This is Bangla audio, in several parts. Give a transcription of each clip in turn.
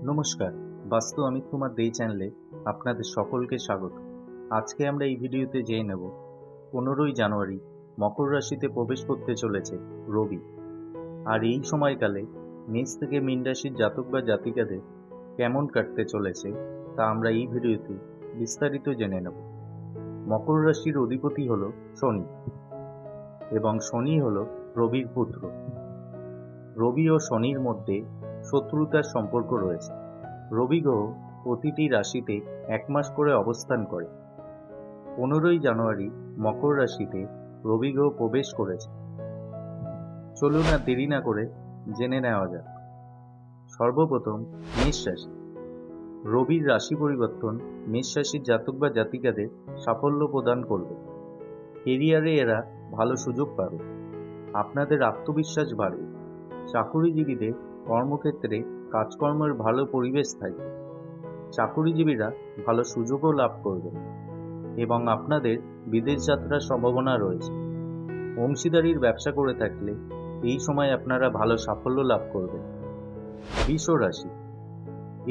নমস্কার, বাস্তু অমিত কুমার দে চ্যানেলে আপনাদের সকলকে স্বাগত। আজকে আমরা এই ভিডিওতে জেনে নেব 15ই জানুয়ারি মকর রাশিতে প্রবেশ করতে চলেছে রবি। আর এই সময়কালে মেষ থেকে মীন রাশির জাতক বা জাতিকাদের কেমন কাটতে চলেছে তা আমরা এই ভিডিওতে বিস্তারিত জেনে নেব। মকর রাশির অধিপতি হল শনি এবং শনি হল রবির পুত্র। রবি ও শনির মধ্যে শত্রুতার সম্পর্ক রয়েছে। রবি গ্রহ প্রতিটি রাশিতে 1 মাস করে অবস্থান করে। 15ই জানুয়ারি মকর রাশিতে রবি গ্রহ প্রবেশ করেছে। চলুন আর দেরি না করে জেনে নেওয়া যাক। সর্বপ্রথম মেষ রাশি। রবির রাশি পরিবর্তন মেষ রাশির জাতক বা জাতিকাদের সাফল্য প্রদান করবে। কেরিয়ারে এরা ভালো সুযোগ পাবে। আপনাদের আত্মবিশ্বাস বাড়বে। চাকুরিজীবীদের কর্মক্ষেত্রে কাজকর্মের ভালো পরিবেশ থাকবে। চাকুরিজীবীরা ভালো সুযোগও লাভ করবেন এবং আপনাদের বিদেশ যাত্রার সম্ভাবনা রয়েছে। অংশীদারির ব্যবসা করে থাকলে এই সময় আপনারা ভালো সাফল্য লাভ করবেন। বৃষ রাশি।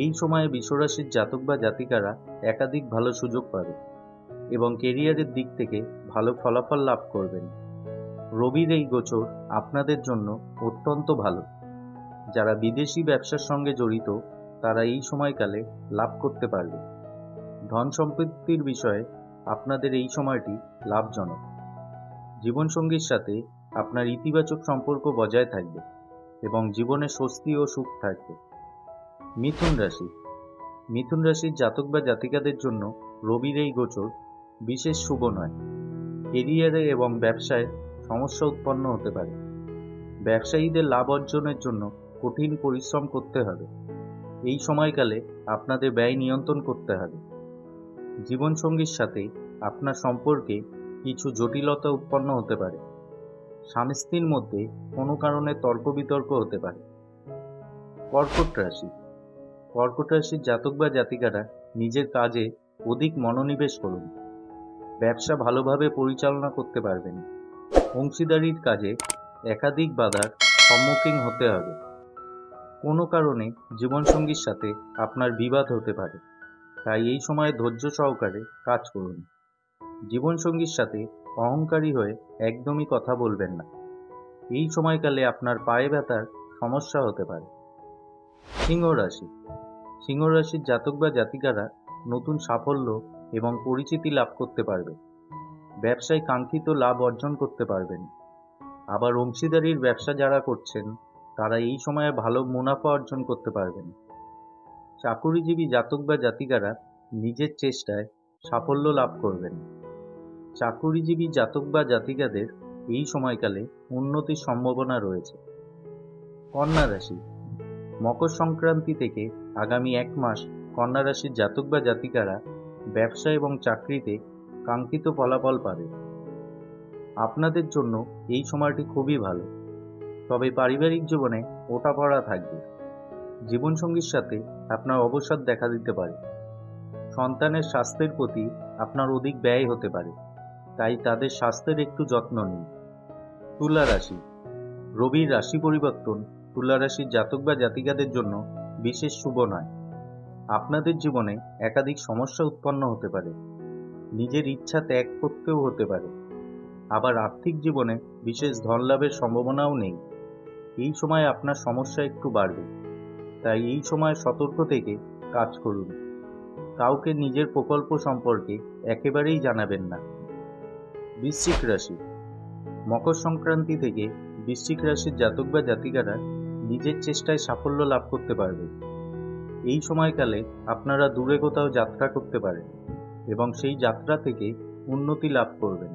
এই সময়ে বৃষ রাশির জাতক বা জাতিকারা একাধিক ভালো সুযোগ পাবে এবং কেরিয়ারের দিক থেকে ভালো ফলাফল লাভ করবেন। রবির এই গোচর আপনাদের জন্য অত্যন্ত ভালো। যারা বিদেশি ব্যবসার সঙ্গে জড়িত তারা এই সময়কালে লাভ করতে পারবে। ধন সম্পত্তির বিষয়ে আপনাদের এই সময়টি লাভজনক। জীবনসঙ্গীর সাথে আপনার ইতিবাচক সম্পর্ক বজায় থাকবে এবং জীবনে স্বস্তি ও সুখ থাকবে। মিথুন রাশি। মিথুন রাশির জাতক বা জাতিকাদের জন্য রবির এই গোচর বিশেষ শুভ নয়। কেরিয়ারে এবং ব্যবসায় সমস্যা উৎপন্ন হতে পারে। ব্যবসায়ীদের লাভ অর্জনের জন্য কঠিন পরিশ্রম করতে হবে। এই সময়কালে আপনাদের ব্যয় নিয়ন্ত্রণ করতে হবে। জীবনসঙ্গীর সাথে আপনার সম্পর্কে কিছু জটিলতা উৎপন্ন হতে পারে। স্বামী স্ত্রীর মধ্যে কোনো কারণে তর্ক বিতর্ক হতে পারে। কর্কট রাশি। কর্কট রাশির জাতক বা জাতিকারা নিজের কাজে অধিক মনোনিবেশ করুন। ব্যবসা ভালোভাবে পরিচালনা করতে পারবেন। অংশীদারির কাজে একাধিক বাধার সম্মুখীন হতে হবে। কোনো কারণে জীবনসঙ্গীর সাথে আপনার বিবাদ হতে পারে, তাই এই সময় ধৈর্য সহকারে কাজ করুন। জীবনসঙ্গীর সাথে অহংকারী হয়ে একদমই কথা বলবেন না। এই সময়কালে আপনার পায়ে ব্যথার সমস্যা হতে পারে। সিংহ রাশি। সিংহ রাশির জাতক বা জাতিকারা নতুন সাফল্য এবং পরিচিতি লাভ করতে পারবে। ব্যবসায় কাঙ্ক্ষিত লাভ অর্জন করতে পারবেন। আবার অংশীদারির ব্যবসা যারা করছেন তারা এই সময়ে ভালো মুনাফা অর্জন করতে পারবেন। চাকুরিজীবী জাতক বা জাতিকারা নিজের চেষ্টায় সাফল্য লাভ করবেন। চাকুরিজীবী জাতক বা জাতিকাদের এই সময়কালে উন্নতির সম্ভাবনা রয়েছে। কন্যা রাশি। মকর সংক্রান্তি থেকে আগামী 1 মাস কন্যা রাশির জাতক বা জাতিকারা ব্যবসা এবং চাকরিতে কাঙ্ক্ষিত ফলাফল পাবে। আপনাদের জন্য এই সময়টি খুবই ভালো, তবে পারিবারিক জীবনে ওঠাপড়া থাকবে। জীবনসঙ্গীর সাথে আপনার অবসাদ দেখা দিতে পারে। সন্তানের স্বাস্থ্যের প্রতি আপনার অধিক ব্যয় হতে পারে, তাই তাদের স্বাস্থ্যের একটু যত্ন নিন। তুলা রাশি। রবির রাশি পরিবর্তন তুলা রাশির জাতক বা জাতিকাদের জন্য বিশেষ শুভ নয়। আপনাদের জীবনে একাধিক সমস্যা উৎপন্ন হতে পারে। নিজের ইচ্ছা ত্যাগ করতেও হতে পারে। আবার আর্থিক জীবনে বিশেষ ধন লাভের সম্ভাবনাও নেই। এই সময় আপনার সমস্যা একটু বাড়বে, তাই এই সময় সতর্ক থেকে কাজ করুন। কাউকে নিজের প্রকল্প সম্পর্কে একেবারেই জানাবেন না। বৃশ্চিক রাশি। মকর সংক্রান্তি থেকে বৃশ্চিক রাশির জাতক বা জাতিকারা নিজের চেষ্টায় সাফল্য লাভ করতে পারবে। এই সময়কালে আপনারা দূরে কোথাও যাত্রা করতে পারেন এবং সেই যাত্রা থেকে উন্নতি লাভ করবেন।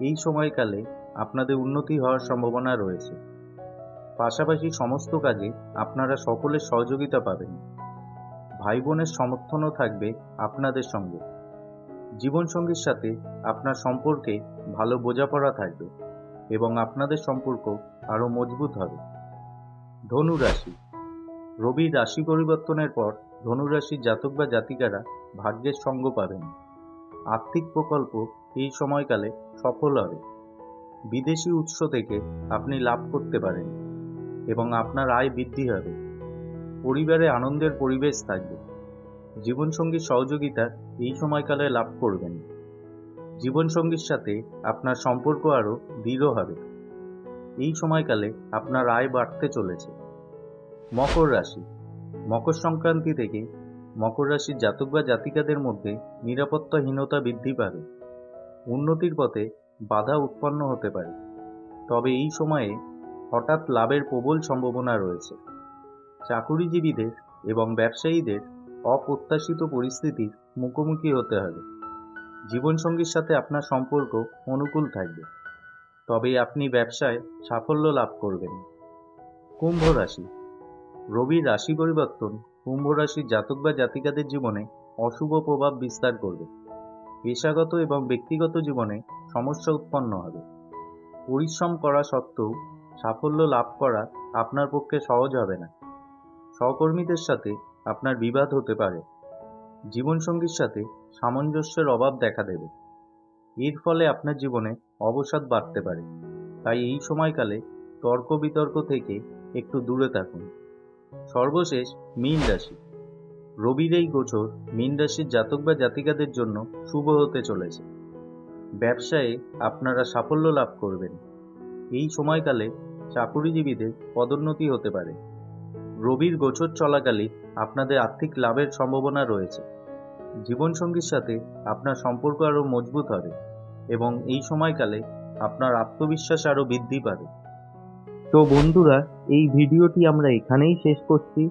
এই সময়কালে আপনাদের উন্নতি হওয়ার সম্ভাবনা রয়েছে। পাশাপাশি সমস্ত কাজে আপনারা সকলের সহযোগিতা পাবেন। ভাই বোনের সমর্থনও থাকবে আপনাদের সঙ্গে। জীবনসঙ্গীর সাথে আপনার সম্পর্কে ভালো বোঝাপড়া থাকবে এবং আপনাদের সম্পর্ক আরও মজবুত হবে। ধনু রাশি। রবির রাশি পরিবর্তনের পর ধনু রাশির জাতক বা জাতিকারা ভাগ্যের সঙ্গ পাবেন। আর্থিক প্রকল্প এই সময়কালে সফল হবে। বিদেশি উৎস থেকে আপনি লাভ করতে পারেন এবং আপনার আয় বৃদ্ধি হবে। পরিবারে আনন্দের পরিবেশ থাকবে। জীবনসঙ্গীর সহযোগিতা এই সময়কালে লাভ করবেন। জীবনসঙ্গীর সাথে আপনার সম্পর্ক আরও দৃঢ় হবে। এই সময়কালে আপনার আয় বাড়তে চলেছে। মকর রাশি। মকর সংক্রান্তি থেকে মকর রাশির জাতক বা জাতিকাদের মধ্যে নিরাপত্তাহীনতা বৃদ্ধি পাবে। উন্নতির পথে বাধা উৎপন্ন হতে পারে, তবে এই সময়ে হঠাৎ লাভের প্রবল সম্ভাবনা রয়েছে। চাকুরিজীবীদের এবং ব্যবসায়ীদের অপ্রত্যাশিত পরিস্থিতির মুখোমুখি হতে হবে। জীবনসঙ্গীর সাথে আপনার সম্পর্ক অনুকূল থাকবে, তবে আপনি ব্যবসায় সাফল্য লাভ করবেন। কুম্ভ রাশি। রবির রাশি পরিবর্তন কুম্ভ রাশির জাতক বা জাতিকাদের জীবনে অশুভ প্রভাব বিস্তার করবে। পেশাগত এবং ব্যক্তিগত জীবনে সমস্যা উৎপন্ন হবে। পরিশ্রম করা সত্ত্বেও সাফল্য লাভ করা আপনার পক্ষে সহজ হবে না। সহকর্মীদের সাথে আপনার বিবাদ হতে পারে। জীবনসঙ্গীর সাথে সামঞ্জস্যের অভাব দেখা দেবে। এর ফলে আপনার জীবনে অবসাদ বাড়তে পারে, তাই এই সময়কালে তর্ক বিতর্ক থেকে একটু দূরে থাকুন। সর্বশেষ মীন রাশি। রবির এই গোচর মীন রাশির জাতক বা জাতিকাদের জন্য শুভ হতে চলেছে। ব্যবসায়ে আপনারা সাফল্য লাভ করবেন। এই সময়কালে চাকুরিজীবীদের পদোন্নতি হতে পারে। রবির গোচর চলাকালীন আপনাদের আর্থিক লাভের সম্ভাবনা রয়েছে। জীবনসঙ্গীর সাথে আপনার সম্পর্ক আরও মজবুত হবে এবং এই সময়কালে আপনার আত্মবিশ্বাস আরও বৃদ্ধি পাবে। তো বন্ধুরা, এই ভিডিওটি আমরা এখানেই শেষ করছি।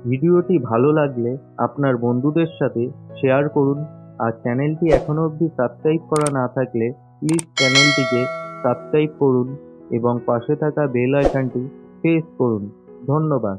ভিডিওটি ভালো লাগলে আপনার বন্ধুদের সাথে শেয়ার করুন, আর চ্যানেলটি এখনও অবধি সাবস্ক্রাইব করা না থাকলে প্লিজ চ্যানেলটিকে সাবস্ক্রাইব করুন এবং পাশে থাকা বেল আইকনটি প্রেস করুন। ধন্যবাদ।